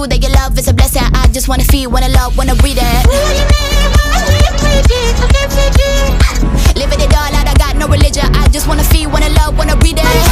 true that your love is a blessing. I just wanna feel, wanna love, wanna breathe it. Living it all out, I got no religion. I just wanna feel, wanna love, wanna breathe it.